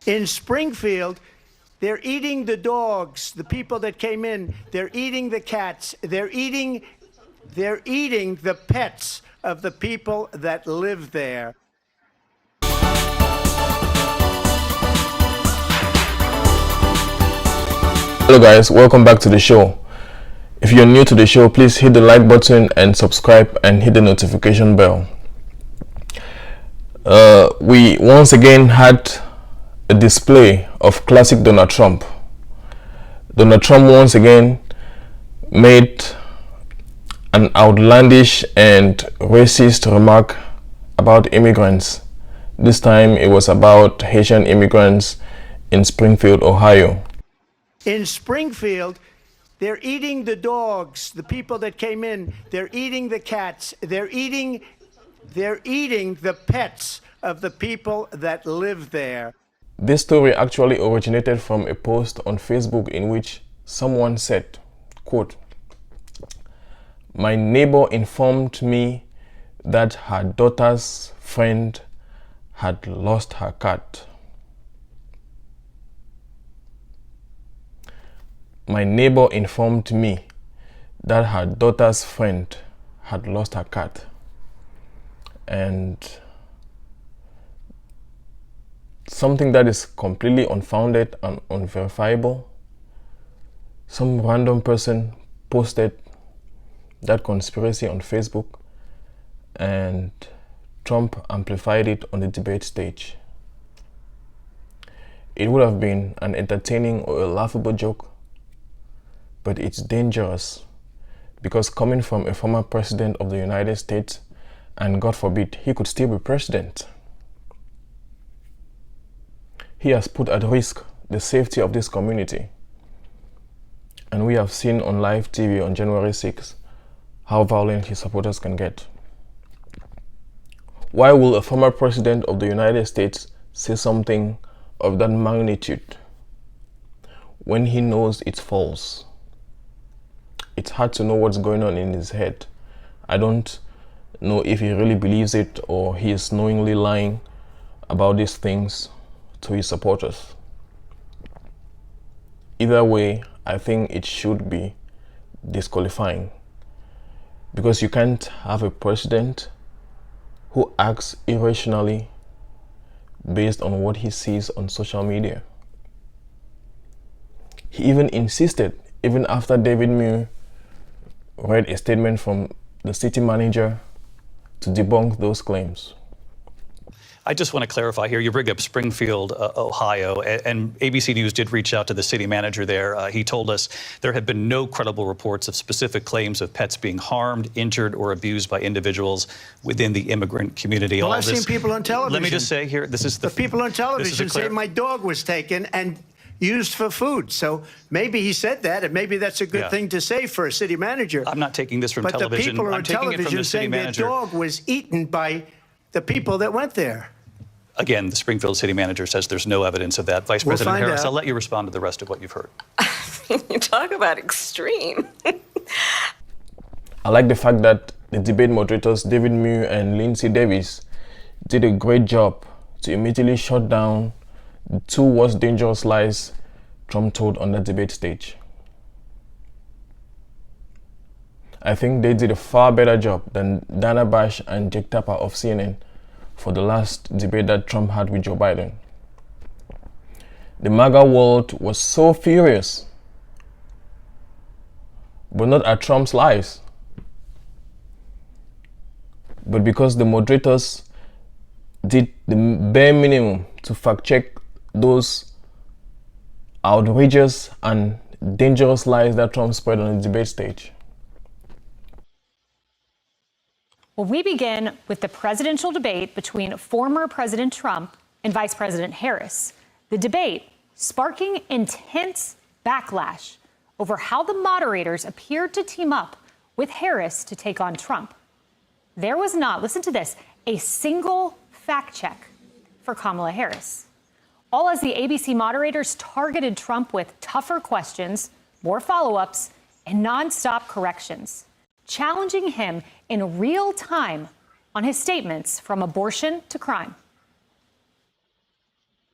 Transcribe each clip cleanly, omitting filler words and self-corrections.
In Springfield, they're eating the dogs, the people that came in. They're eating the cats. They're eating the pets of the people that live there. Hello guys, welcome back to the show. If you're new to the show, please hit the like button and subscribe and hit the notification bell. We once again had a display of classic Donald Trump. Donald Trump once again made an outlandish and racist remark about immigrants. This time it was about Haitian immigrants in Springfield, Ohio. In Springfield, they're eating the dogs, the people that came in. They're eating the cats. They're eating the pets of the people that live there. This story actually originated from a post on Facebook in which someone said, quote, "My neighbor informed me that her daughter's friend had lost her cat. My neighbor informed me that her daughter's friend had lost her cat." And something that is completely unfounded and unverifiable. Some random person posted that conspiracy on Facebook and Trump amplified it on the debate stage. It would have been an entertaining or a laughable joke, but it's dangerous because coming from a former president of the United States, and God forbid, he could still be president, he has put at risk the safety of this community. And we have seen on live TV on January 6th how violent his supporters can get. Why will a former president of the United States say something of that magnitude when he knows it's false? It's hard to know what's going on in his head. I don't know if he really believes it or he is knowingly lying about these things to his supporters. Either way, I think it should be disqualifying, because you can't have a president who acts irrationally based on what he sees on social media. He even insisted, even after David Muir read a statement from the city manager, to debunk those claims. I just want to clarify here. You bring up Springfield, Ohio, and ABC News did reach out to the city manager there. He told us there have been no credible reports of specific claims of pets being harmed, injured, or abused by individuals within the immigrant community. Well, I've seen people on television. Let me just say here, this is the people on television say my dog was taken and used for food. So maybe he said that, and maybe that's a good thing to say for a city manager. I'm not taking this from but television. The people I'm on taking it from television the city saying manager. their dog was eaten by the people that went there. Again, the Springfield city manager says there's no evidence of that. Vice President Harris, I'll let you respond to the rest of what you've heard. You talk about extreme. I like the fact that the debate moderators David Muir and Lindsey did a great job to immediately shut down the two worst dangerous lies Trump told on the debate stage. I think they did a far better job than Dana Bash and Jake Tapper of CNN for the last debate that Trump had with Joe Biden. The MAGA world was so furious, but not at Trump's lies, but because the moderators did the bare minimum to fact check those outrageous and dangerous lies that Trump spread on the debate stage. Well, we begin with the presidential debate between former President Trump and Vice President Harris. The debate sparking intense backlash over how the moderators appeared to team up with Harris to take on Trump. There was not, listen to this, a single fact check for Kamala Harris. All as the ABC moderators targeted Trump with tougher questions, more follow-ups, and nonstop corrections, challenging him in real time on his statements from abortion to crime.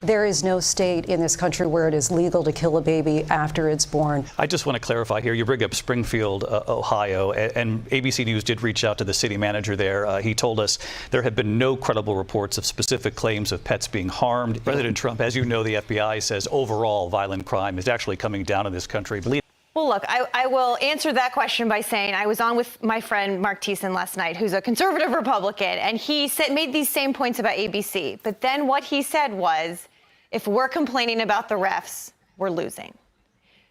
There is no state in this country where it is legal to kill a baby after it's born. I just want to clarify here. You bring up Springfield, Ohio, and ABC News did reach out to the city manager there. He told us there have been no credible reports of specific claims of pets being harmed. President Trump, as you know, the FBI says overall violent crime is actually coming down in this country. Well, look, I will answer that question by saying I was on with my friend Mark Thiessen last night, who's a conservative Republican, and he made these same points about ABC. But then what he said was, if we're complaining about the refs, we're losing.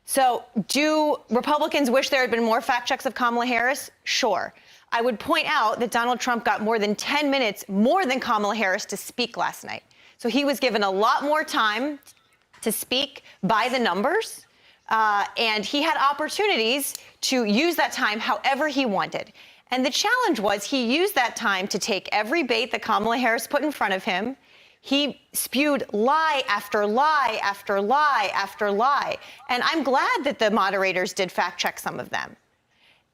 So do Republicans wish there had been more fact checks of Kamala Harris? Sure. I would point out that Donald Trump got more than 10 minutes more than Kamala Harris to speak last night. So he was given a lot more time to speak by the numbers. And he had opportunities to use that time however he wanted. And the challenge was he used that time to take every bait that Kamala Harris put in front of him. He spewed lie after lie after lie after lie. And I'm glad that the moderators did fact check some of them.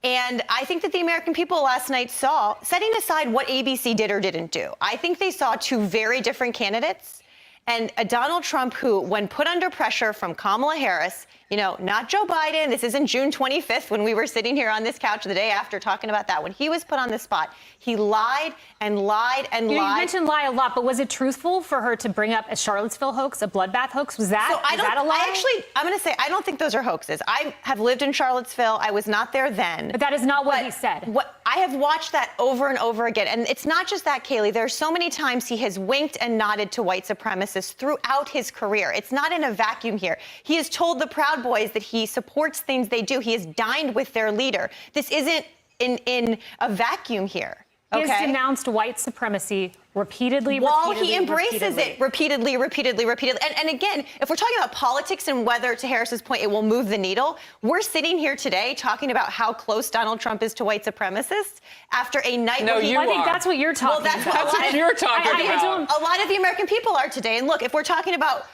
And I think that the American people last night saw, setting aside what ABC did or didn't do, I think they saw two very different candidates. And a Donald Trump who, when put under pressure from Kamala Harris, you know, not Joe Biden, this isn't June 25th when we were sitting here on this couch the day after talking about that. When he was put on the spot, he lied and lied and lied. You mentioned lie a lot, but was it truthful for her to bring up a Charlottesville hoax, a bloodbath hoax? Was that, so is that a lie? I'm going to say, I don't think those are hoaxes. I have lived in Charlottesville. I was not there then. But that is not what he said. I have watched that over and over again. And it's not just that, Kayleigh. There are so many times he has winked and nodded to white supremacists throughout his career. It's not in a vacuum here. He has told the Proud Boys that he supports things they do. He has dined with their leader. This isn't in a vacuum here. He has denounced white supremacy repeatedly. While he embraces it repeatedly. And again, if we're talking about politics and whether, to Harris's point, it will move the needle, we're sitting here today talking about how close Donald Trump is to white supremacists after a night. No, where I think that's what you're talking about. That's what you're talking about. A lot of the American people are today. And look, if we're talking about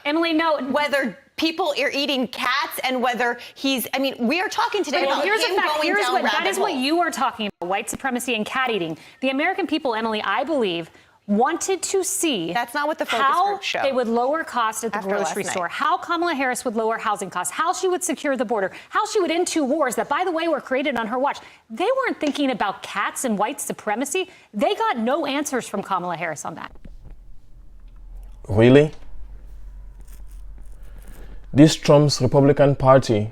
whether people are eating cats and whether we are talking today about him going down rabbit that is what you are talking about, white supremacy and cat eating. The American people, Emily, I believe, wanted to see that's not what the focus group showed. They would lower costs at the grocery store, how Kamala Harris would lower housing costs, how she would secure the border, how she would end two wars that, by the way, were created on her watch. They weren't thinking about cats and white supremacy. They got no answers from Kamala Harris on that. Really? This Trump's Republican Party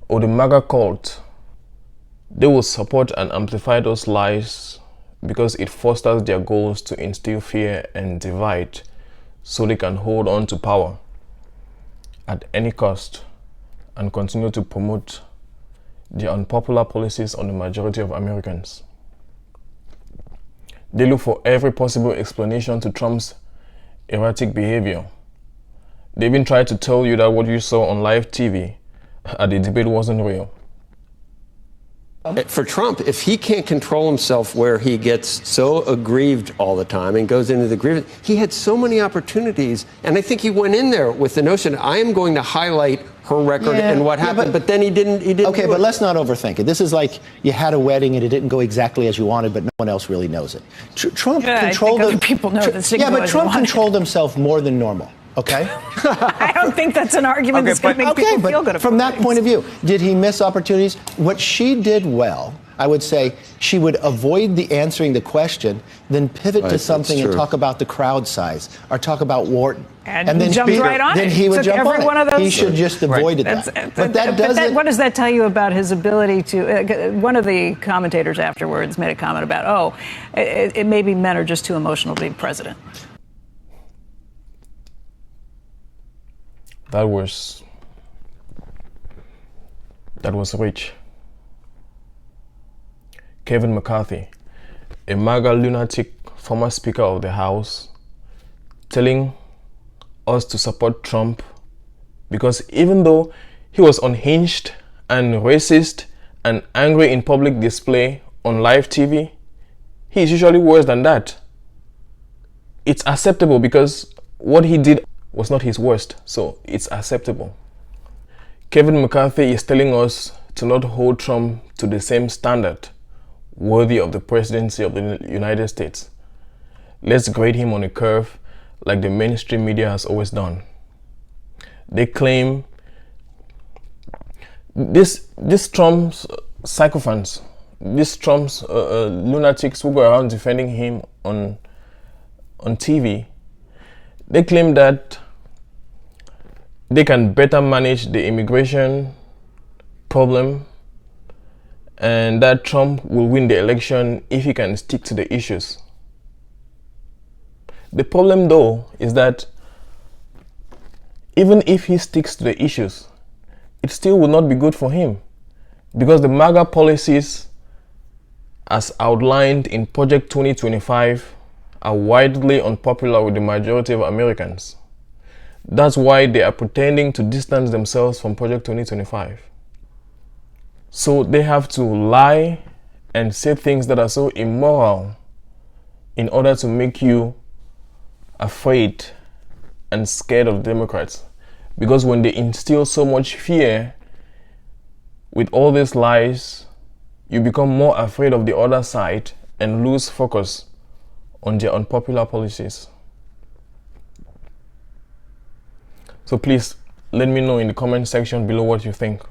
or the MAGA cult, they will support and amplify those lies because it fosters their goals to instill fear and divide so they can hold on to power at any cost and continue to promote their unpopular policies on the majority of Americans. They look for every possible explanation to Trump's erratic behavior. They even tried to tell you that what you saw on live TV at the debate wasn't real. For Trump, if he can't control himself where he gets so aggrieved all the time and goes into the grievance, he had so many opportunities. And I think he went in there with the notion, I am going to highlight her record and what happened. But then he didn't. Okay, but let's not overthink it. This is like you had a wedding and it didn't go exactly as you wanted, but no one else really knows it. Trump controlled. Other people know this. Yeah, but Trump controlled himself more than normal. Okay. I don't think that's an argument that's going to make people feel good about from that point of view, did he miss opportunities? What she did well, I would say, she would avoid answering the question, then pivot to something and talk about the crowd size or talk about Wharton. And then jumped right on it. Then he would jump every on one it. of those. He should just avoided that. But that doesn't. What does that tell you about his ability to? One of the commentators afterwards made a comment about, it maybe men are just too emotional to be president. That was rich. Kevin McCarthy, a MAGA lunatic former Speaker of the House, telling us to support Trump because even though he was unhinged and racist and angry in public display on live TV, he is usually worse than that. It's acceptable because what he did was not his worst, so it's acceptable. Kevin McCarthy is telling us to not hold Trump to the same standard worthy of the presidency of the United States. Let's grade him on a curve like the mainstream media has always done. They claim this Trump's sycophants, this Trump's lunatics who go around defending him on TV, they claim that they can better manage the immigration problem and that Trump will win the election if he can stick to the issues. The problem though is that even if he sticks to the issues, it still will not be good for him, because the MAGA policies as outlined in Project 2025 are widely unpopular with the majority of Americans. That's why they are pretending to distance themselves from Project 2025. So they have to lie and say things that are so immoral in order to make you afraid and scared of Democrats. Because when they instill so much fear with all these lies, you become more afraid of the other side and lose focus on their unpopular policies. So please let me know in the comment section below what you think.